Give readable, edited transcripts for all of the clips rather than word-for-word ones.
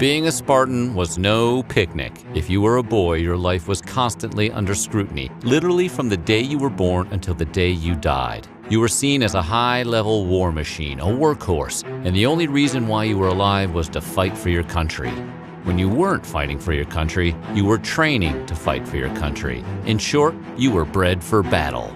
Being a Spartan was no picnic. If you were a boy, your life was constantly under scrutiny, literally from the day you were born until the day you died. You were seen as a high-level war machine, a workhorse, and the only reason why you were alive was to fight for your country. When you weren't fighting for your country, you were training to fight for your country. In short, you were bred for battle.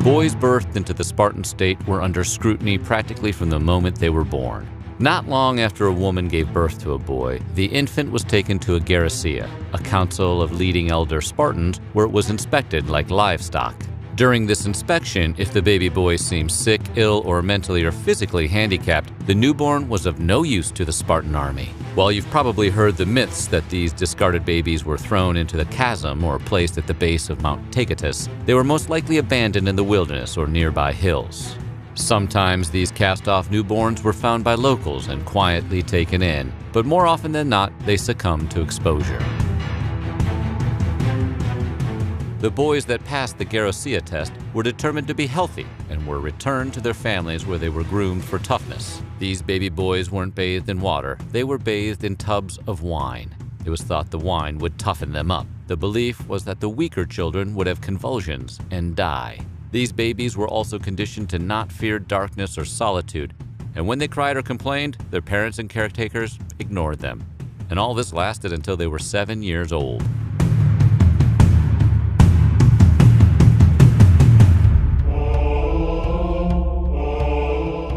Boys birthed into the Spartan state were under scrutiny practically from the moment they were born. Not long after a woman gave birth to a boy, the infant was taken to a garrisia, a council of leading elder Spartans, where it was inspected like livestock. During this inspection, if the baby boy seemed sick, ill, or mentally or physically handicapped, the newborn was of no use to the Spartan army. While you've probably heard the myths that these discarded babies were thrown into the chasm or placed at the base of Mount Taygetus, they were most likely abandoned in the wilderness or nearby hills. Sometimes these cast-off newborns were found by locals and quietly taken in, but more often than not, they succumbed to exposure. The boys that passed the garrisia test were determined to be healthy and were returned to their families where they were groomed for toughness. These baby boys weren't bathed in water, they were bathed in tubs of wine. It was thought the wine would toughen them up. The belief was that the weaker children would have convulsions and die. These babies were also conditioned to not fear darkness or solitude, and when they cried or complained, their parents and caretakers ignored them. And all this lasted until they were 7 years old.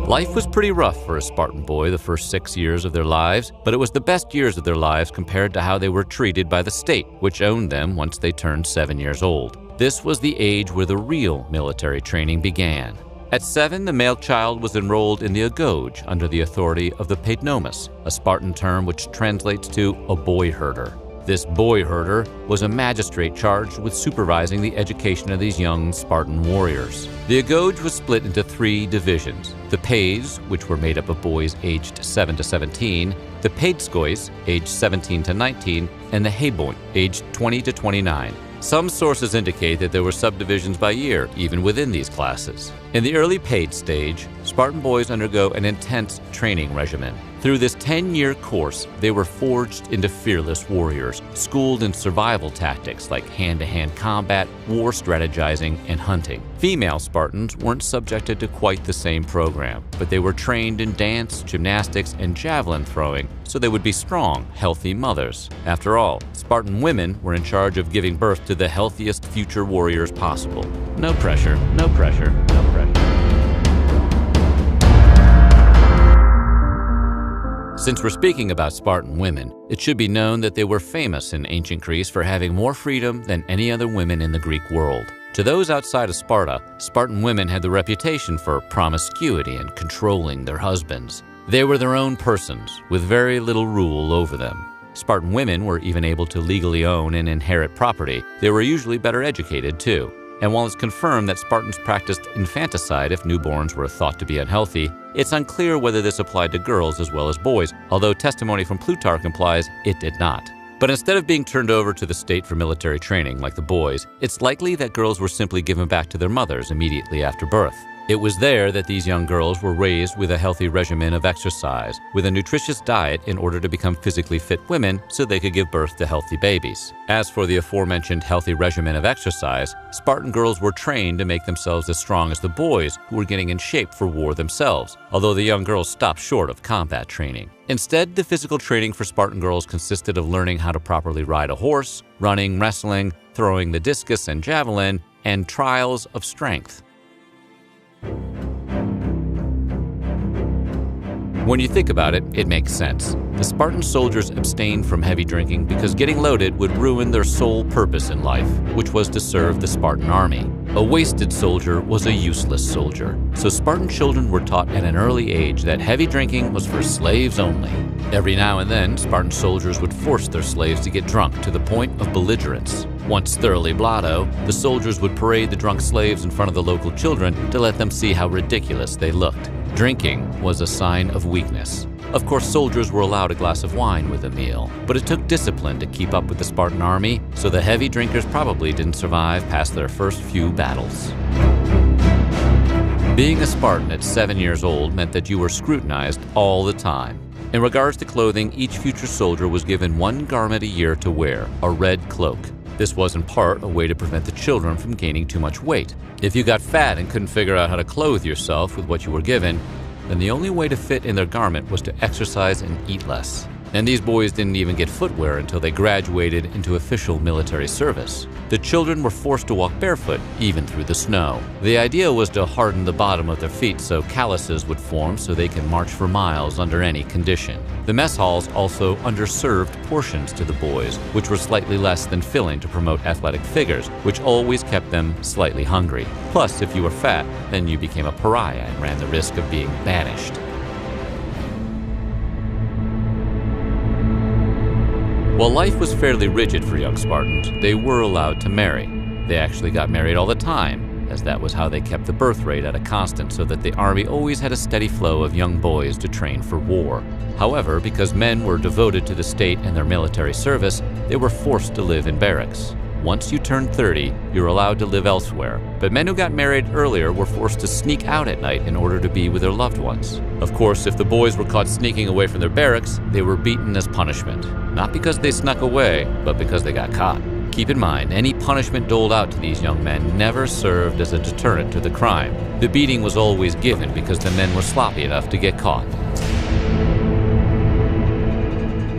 Life was pretty rough for a Spartan boy the first 6 years of their lives, but it was the best years of their lives compared to how they were treated by the state, which owned them once they turned 7 years old. This was the age where the real military training began. At 7, the male child was enrolled in the agoge under the authority of the paidnomas, a Spartan term which translates to a boy herder. This boy herder was a magistrate charged with supervising the education of these young Spartan warriors. The agoge was split into 3 divisions: the paids, which were made up of boys aged 7 to 17, the paidskois, aged 17 to 19, and the heboi, aged 20 to 29. Some sources indicate that there were subdivisions by year, even within these classes. In the early paid stage, Spartan boys undergo an intense training regimen. Through this 10-year course, they were forged into fearless warriors, schooled in survival tactics like hand-to-hand combat, war strategizing, and hunting. Female Spartans weren't subjected to quite the same program, but they were trained in dance, gymnastics, and javelin throwing, so they would be strong, healthy mothers. After all, Spartan women were in charge of giving birth to the healthiest future warriors possible. No pressure, no pressure, no pressure. Since we're speaking about Spartan women, it should be known that they were famous in ancient Greece for having more freedom than any other women in the Greek world. To those outside of Sparta, Spartan women had the reputation for promiscuity and controlling their husbands. They were their own persons, with very little rule over them. Spartan women were even able to legally own and inherit property. They were usually better educated, too. And while it's confirmed that Spartans practiced infanticide if newborns were thought to be unhealthy, it's unclear whether this applied to girls as well as boys, although testimony from Plutarch implies it did not. But instead of being turned over to the state for military training like the boys, it's likely that girls were simply given back to their mothers immediately after birth. It was there that these young girls were raised with a healthy regimen of exercise, with a nutritious diet in order to become physically fit women so they could give birth to healthy babies. As for the aforementioned healthy regimen of exercise, Spartan girls were trained to make themselves as strong as the boys who were getting in shape for war themselves, although the young girls stopped short of combat training. Instead, the physical training for Spartan girls consisted of learning how to properly ride a horse, running, wrestling, throwing the discus and javelin, and trials of strength. When you think about it, it makes sense. The Spartan soldiers abstained from heavy drinking because getting loaded would ruin their sole purpose in life, which was to serve the Spartan army. A wasted soldier was a useless soldier, so Spartan children were taught at an early age that heavy drinking was for slaves only. Every now and then, Spartan soldiers would force their slaves to get drunk to the point of belligerence. Once thoroughly blotto, the soldiers would parade the drunk slaves in front of the local children to let them see how ridiculous they looked. Drinking was a sign of weakness. Of course, soldiers were allowed a glass of wine with a meal, but it took discipline to keep up with the Spartan army, so the heavy drinkers probably didn't survive past their first few battles. Being a Spartan at 7 years old meant that you were scrutinized all the time. In regards to clothing, each future soldier was given one garment a year to wear, a red cloak. This was in part a way to prevent the children from gaining too much weight. If you got fat and couldn't figure out how to clothe yourself with what you were given, then the only way to fit in their garment was to exercise and eat less. And these boys didn't even get footwear until they graduated into official military service. The children were forced to walk barefoot, even through the snow. The idea was to harden the bottom of their feet so calluses would form so they can march for miles under any condition. The mess halls also underserved portions to the boys, which were slightly less than filling to promote athletic figures, which always kept them slightly hungry. Plus, if you were fat, then you became a pariah and ran the risk of being banished. While life was fairly rigid for young Spartans, they were allowed to marry. They actually got married all the time, as that was how they kept the birth rate at a constant so that the army always had a steady flow of young boys to train for war. However, because men were devoted to the state and their military service, they were forced to live in barracks. Once you turned 30, you were allowed to live elsewhere, but men who got married earlier were forced to sneak out at night in order to be with their loved ones. Of course, if the boys were caught sneaking away from their barracks, they were beaten as punishment. Not because they snuck away, but because they got caught. Keep in mind, any punishment doled out to these young men never served as a deterrent to the crime. The beating was always given because the men were sloppy enough to get caught.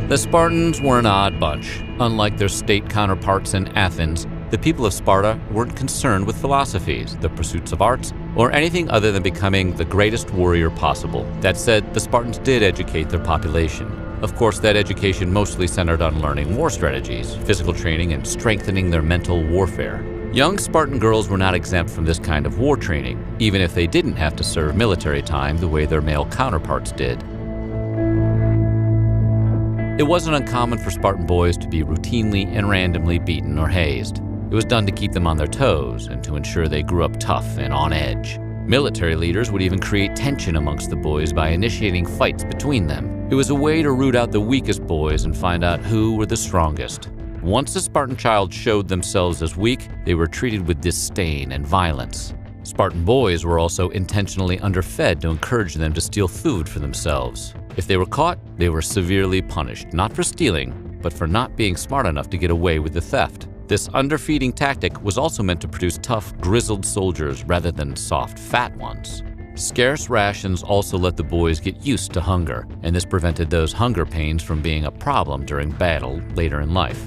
The Spartans were an odd bunch. Unlike their state counterparts in Athens, the people of Sparta weren't concerned with philosophies, the pursuits of arts, or anything other than becoming the greatest warrior possible. That said, the Spartans did educate their population. Of course, that education mostly centered on learning war strategies, physical training, and strengthening their mental warfare. Young Spartan girls were not exempt from this kind of war training, even if they didn't have to serve military time the way their male counterparts did. It wasn't uncommon for Spartan boys to be routinely and randomly beaten or hazed. It was done to keep them on their toes and to ensure they grew up tough and on edge. Military leaders would even create tension amongst the boys by initiating fights between them. It was a way to root out the weakest boys and find out who were the strongest. Once a Spartan child showed themselves as weak, they were treated with disdain and violence. Spartan boys were also intentionally underfed to encourage them to steal food for themselves. If they were caught, they were severely punished, not for stealing, but for not being smart enough to get away with the theft. This underfeeding tactic was also meant to produce tough, grizzled soldiers rather than soft, fat ones. Scarce rations also let the boys get used to hunger, and this prevented those hunger pains from being a problem during battle later in life.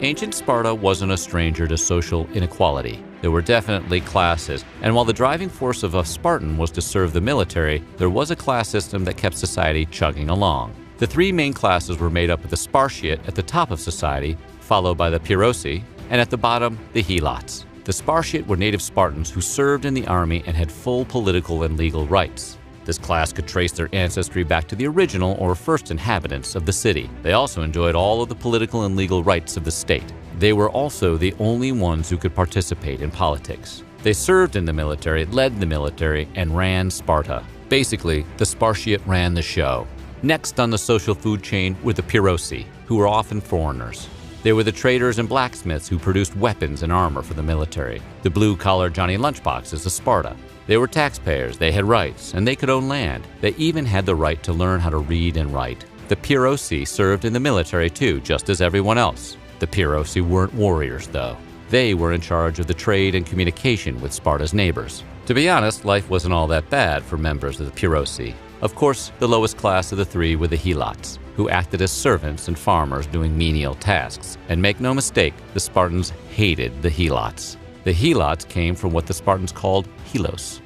Ancient Sparta wasn't a stranger to social inequality. There were definitely classes, and while the driving force of a Spartan was to serve the military, there was a class system that kept society chugging along. The three main classes were made up of the Spartiate at the top of society, followed by the Pyrrhosi, and at the bottom, the Helots. The Spartiate were native Spartans who served in the army and had full political and legal rights. This class could trace their ancestry back to the original or first inhabitants of the city. They also enjoyed all of the political and legal rights of the state. They were also the only ones who could participate in politics. They served in the military, led the military, and ran Sparta. Basically, the Spartiate ran the show. Next on the social food chain were the Pyrrhosi, who were often foreigners. They were the traders and blacksmiths who produced weapons and armor for the military. The blue-collar Johnny Lunchboxes of Sparta. They were taxpayers, they had rights, and they could own land. They even had the right to learn how to read and write. The Pyrrhosi served in the military too, just as everyone else. The Pyrrhosi weren't warriors, though. They were in charge of the trade and communication with Sparta's neighbors. To be honest, life wasn't all that bad for members of the Pyrrhosi. Of course, the lowest class of the three were the Helots, who acted as servants and farmers doing menial tasks. And make no mistake, the Spartans hated the Helots. The Helots came from what the Spartans called Helos.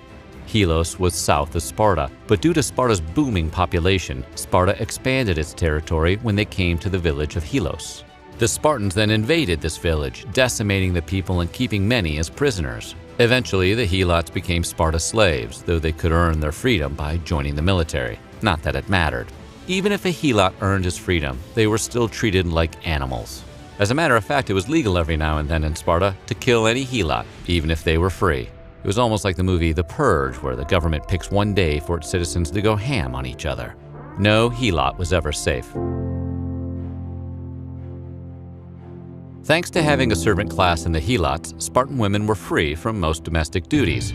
Helos was south of Sparta, but due to Sparta's booming population, Sparta expanded its territory when they came to the village of Helos. The Spartans then invaded this village, decimating the people and keeping many as prisoners. Eventually, the Helots became Sparta's slaves, though they could earn their freedom by joining the military. Not that it mattered. Even if a Helot earned his freedom, they were still treated like animals. As a matter of fact, it was legal every now and then in Sparta to kill any Helot, even if they were free. It was almost like the movie The Purge, where the government picks one day for its citizens to go ham on each other. No Helot was ever safe. Thanks to having a servant class in the Helots, Spartan women were free from most domestic duties.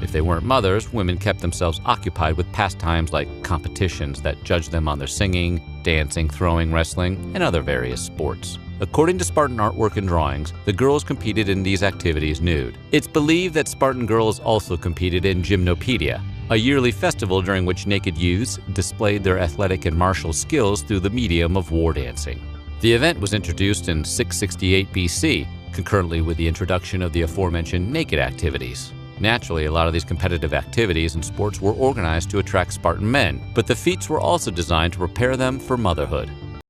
If they weren't mothers, women kept themselves occupied with pastimes like competitions that judged them on their singing, dancing, throwing, wrestling, and other various sports. According to Spartan artwork and drawings, the girls competed in these activities nude. It's believed that Spartan girls also competed in Gymnopedia, a yearly festival during which naked youths displayed their athletic and martial skills through the medium of war dancing. The event was introduced in 668 BC, concurrently with the introduction of the aforementioned naked activities. Naturally, a lot of these competitive activities and sports were organized to attract Spartan men, but the feats were also designed to prepare them for motherhood.